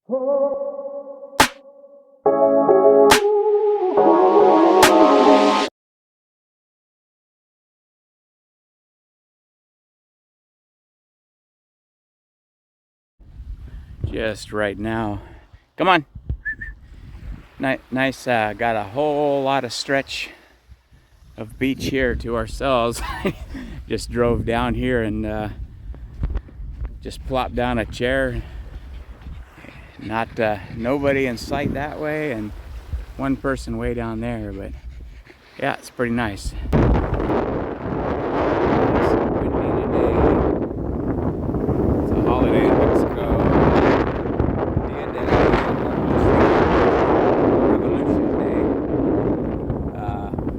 Just right now. Come on. Nice, got a whole lot of stretch of beach here to ourselves. Just drove down here and just plopped down a chair. Not nobody in sight that way, and one person way down there, but yeah, it's pretty nice. It's a holiday in Mexico.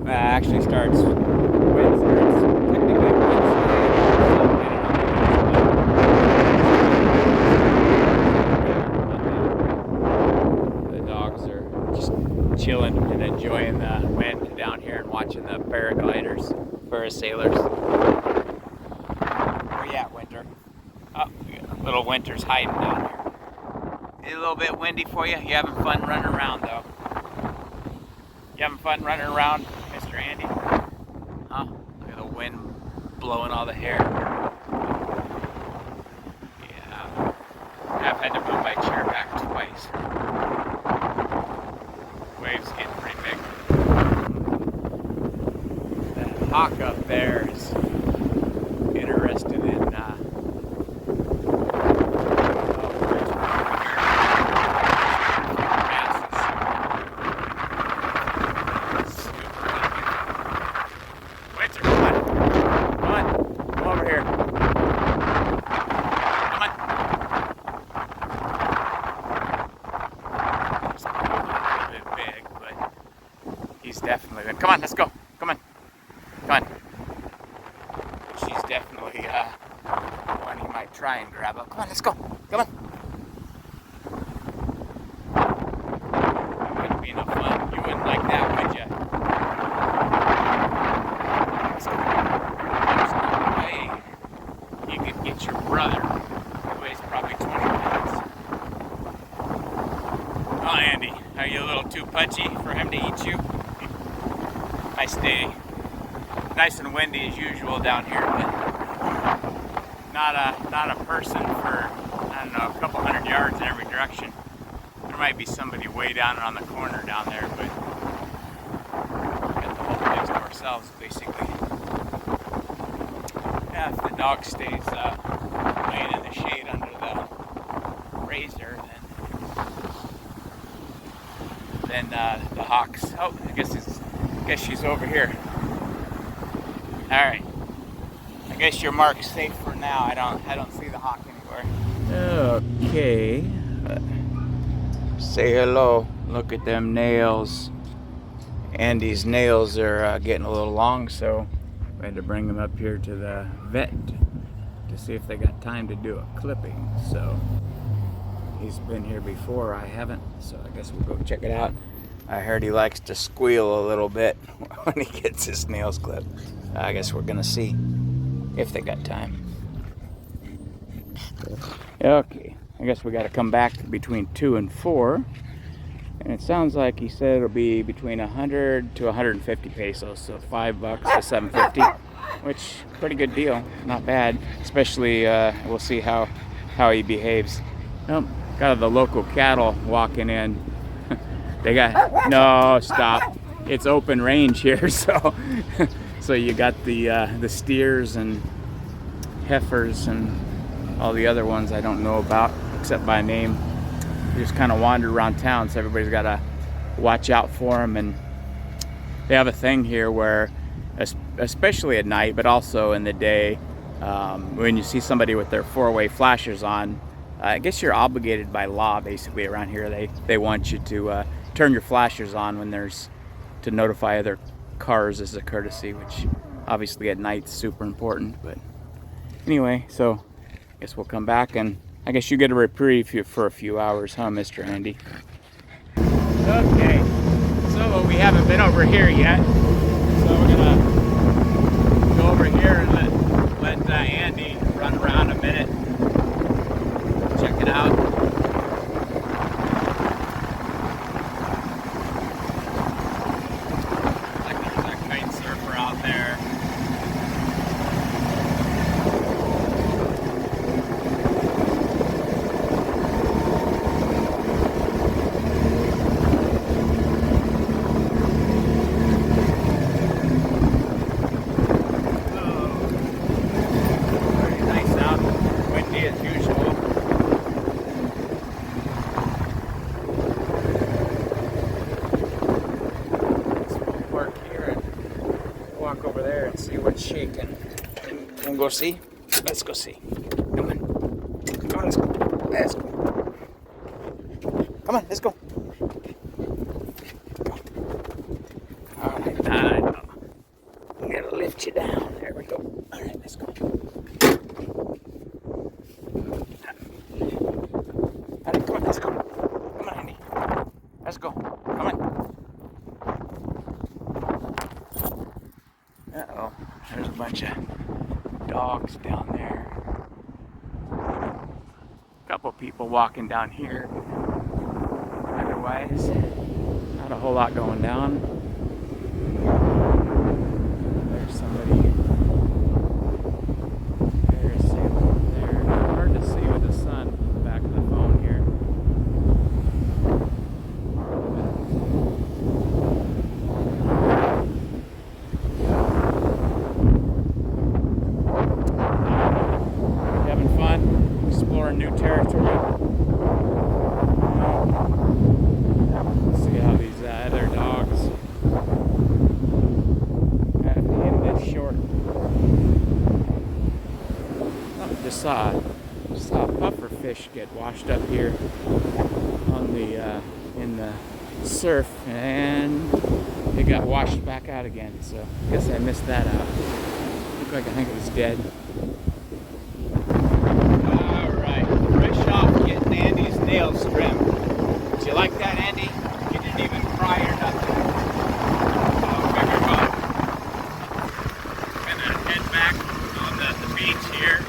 Actually starts Wednesday. It's technically Wednesday. The dogs are just chilling and enjoying the wind down here and watching the paragliders, parasailers. Where you at, Winter? Oh, little Winter's hiding down here. It's a little bit windy for you. You having fun running around, though? You having fun running around, Mr. Andy? Huh? Look at the wind blowing all the hair. Yeah. I've had to move my chair back twice. Waves getting pretty big. That hawk up there is interested in definitely. Come on, let's go. Come on. Come on. She's definitely one you might try and grab up. Come on, let's go. Come on. That wouldn't be enough fun. You wouldn't like that, would you? There's no way you could get your brother, who weighs probably 20 pounds. Oh, Andy, are you a little too pudgy for him to eat you? Nice day. Nice and windy as usual down here, but not a person for, I don't know, a couple hundred yards in every direction. There might be somebody way down on the corner down there, but we got the whole place to ourselves basically. Yeah, if the dog stays laying in the shade under the razor, then the hawks. Oh, I guess she's over here. All right. I guess your mark's safe for now. I don't see the hawk anywhere. Okay. Say hello. Look at them nails. Andy's nails are getting a little long, so we had to bring them up here to the vet to see if they got time to do a clipping. So he's been here before. I haven't, so I guess we'll go check it out. I heard he likes to squeal a little bit when he gets his nails clipped. I guess we're gonna see if they got time. Okay, I guess we gotta come back between 2 and 4. And it sounds like he said it'll be between 100 to 150 pesos, so $5 to $7.50, which pretty good deal, not bad. Especially we'll see how he behaves. Oh, got the local cattle walking in. They got no stop. It's open range here, so you got the steers and heifers and all the other ones I don't know about except by name. They just kind of wander around town, so everybody's got to watch out for them. And they have a thing here where, especially at night, but also in the day, when you see somebody with their 4-way flashers on, I guess you're obligated by law basically around here. They want you to turn your flashers on when there's, to notify other cars as a courtesy, which obviously at night is super important. But anyway, so I guess we'll come back, and I guess you get a reprieve for a few hours, huh, Mr. Andy? Okay, so we haven't been over here yet, so we're gonna go over here and let Andy run around a minute, check it out. Let's see what's shaking. Can we go see? Let's go see. Come on. Come on, let's go. Let's go. Come on, let's go. Alright, I'm gonna lift you down. There we go. Alright, let's go. Alright, come on, let's go. Come on, Andy. Let's go. Come on. Uh-oh. There's a bunch of dogs down there. A couple people walking down here. Otherwise, not a whole lot going down. There's somebody. There's Salem there. Hard to see with the sun in the back of the phone here. Having fun? Exploring new territory? Let's see how these other dogs at the end of this short. Oh, just saw a puffer fish get washed up here on the in the surf, and it got washed back out again. So I guess I missed that out. Looked like I think it was dead. All right, fresh off getting Andy's nails trimmed. Did you like that, Andy? You didn't even cry or nothing. Oh, figure about. Gonna head back on the beach here.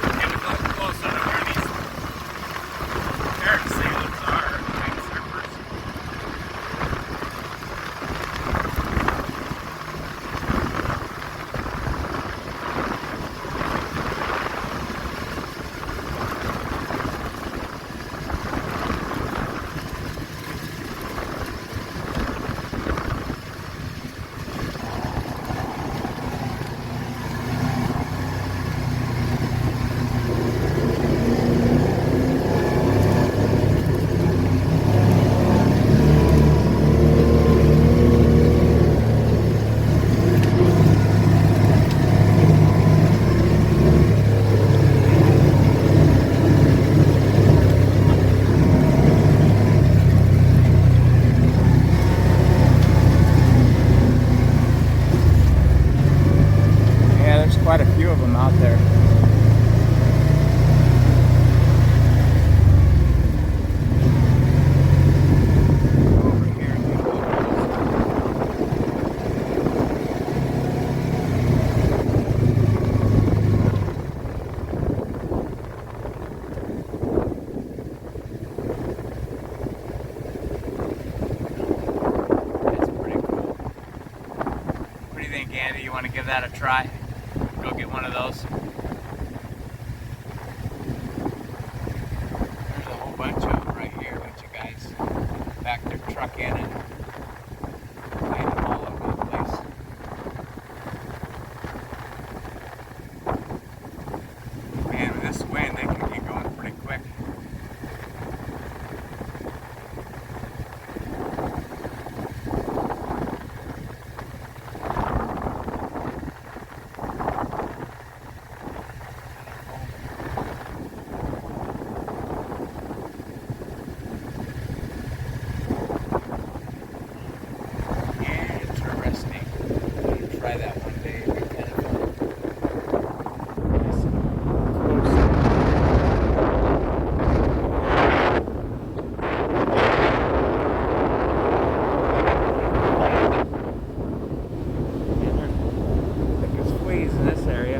And get a little closer to where these parrot sailors are, kite surfers. Quite a few of them out there. Over here. That's pretty cool. What do you think, Andy? You want to give that a try? Go get one of those. There's a whole bunch of them right here. Bunch of guys back their truck in and find them all over the place. Man, with this wind, they can get going pretty quick. Try that one day. It'd be kind of fun. Nice and close. I think there's fleas in this area.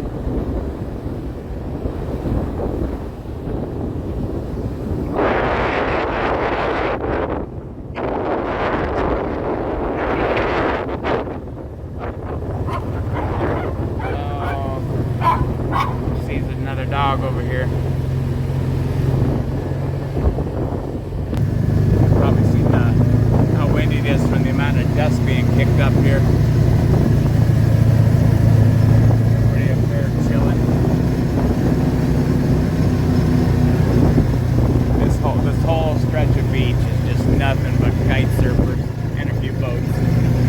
Another dog over here. Probably seen how windy it is from the amount of dust being kicked up here. Pretty up there chilling. This whole stretch of beach is just nothing but kite surfers and a few boats.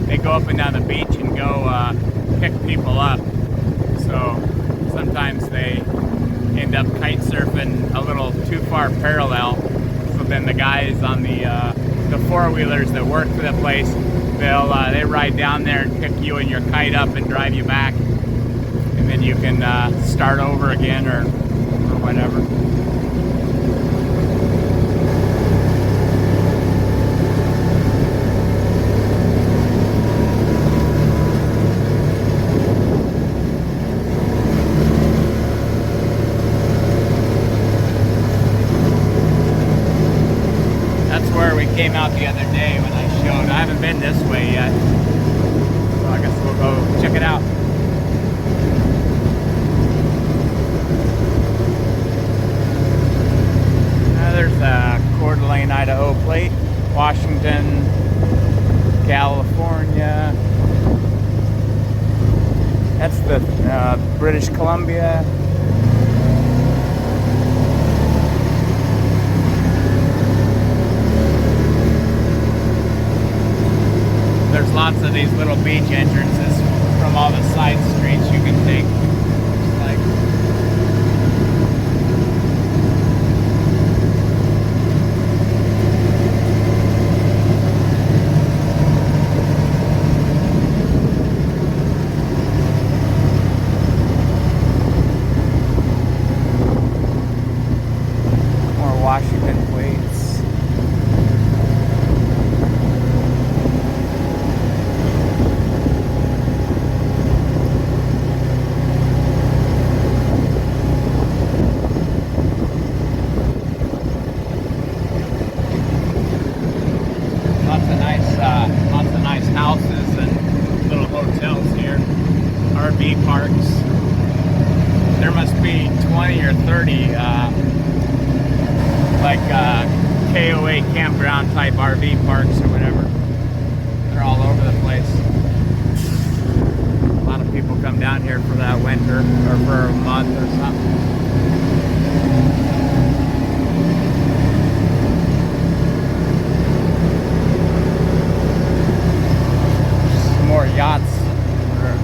they go up and down the beach and go pick people up. So sometimes they end up kite surfing a little too far parallel. So then the guys on the four-wheelers that work for the place, they ride down there and pick you and your kite up and drive you back, and then you can start over again or whatever. Came out the other day when I showed. I haven't been this way yet, so I guess we'll go check it out. There's a Coeur d'Alene, Idaho plate, Washington, California. That's the British Columbia. There's lots of these little beach entrances from all the side streets you can take. Like, more Washington plates. Houses and little hotels here, RV parks. There must be 20 or 30 KOA campground type RV parks or whatever. They're all over the place. A lot of people come down here for that winter or for a month or something. More yachts or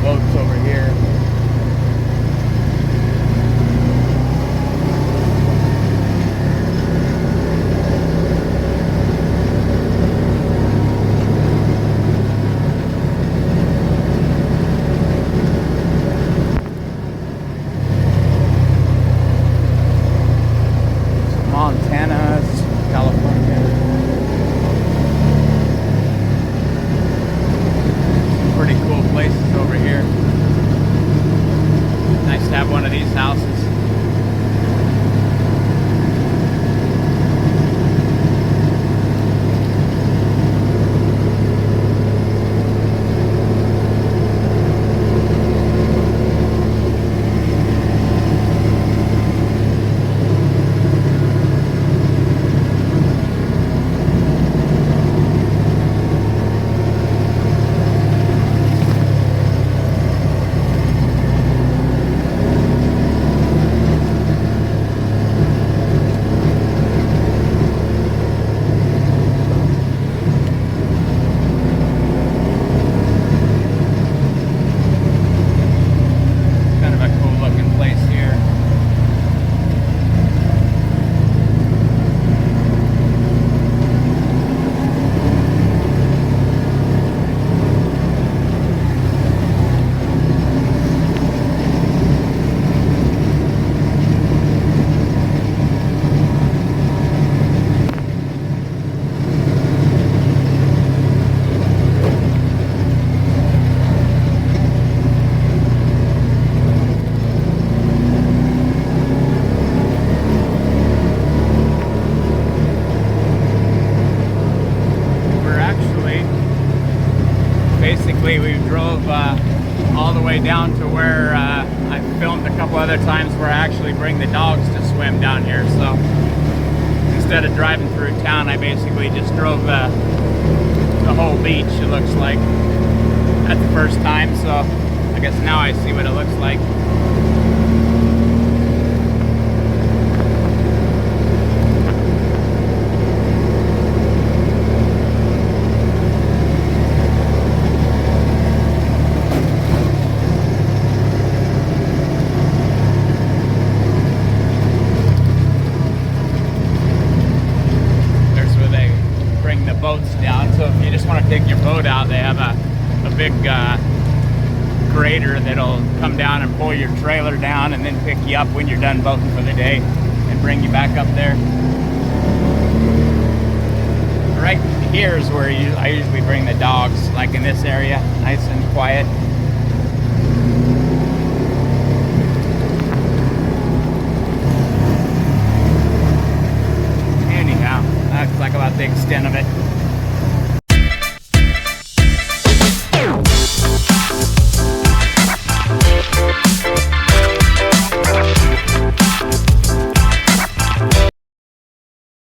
boats over here. Montana's, California. Pretty cool places over here. Nice to have one of these houses. We drove all the way down to where I filmed a couple other times where I actually bring the dogs to swim down here. So instead of driving through town, I basically just drove the whole beach, it looks like, at the first time. So I guess now I see what it looks like. also, if you just want to take your boat out, they have a big grader that'll come down and pull your trailer down and then pick you up when you're done boating for the day and bring you back up there. Right here is where I usually bring the dogs, like in this area, nice and quiet. Anyhow, that's like about the extent of it.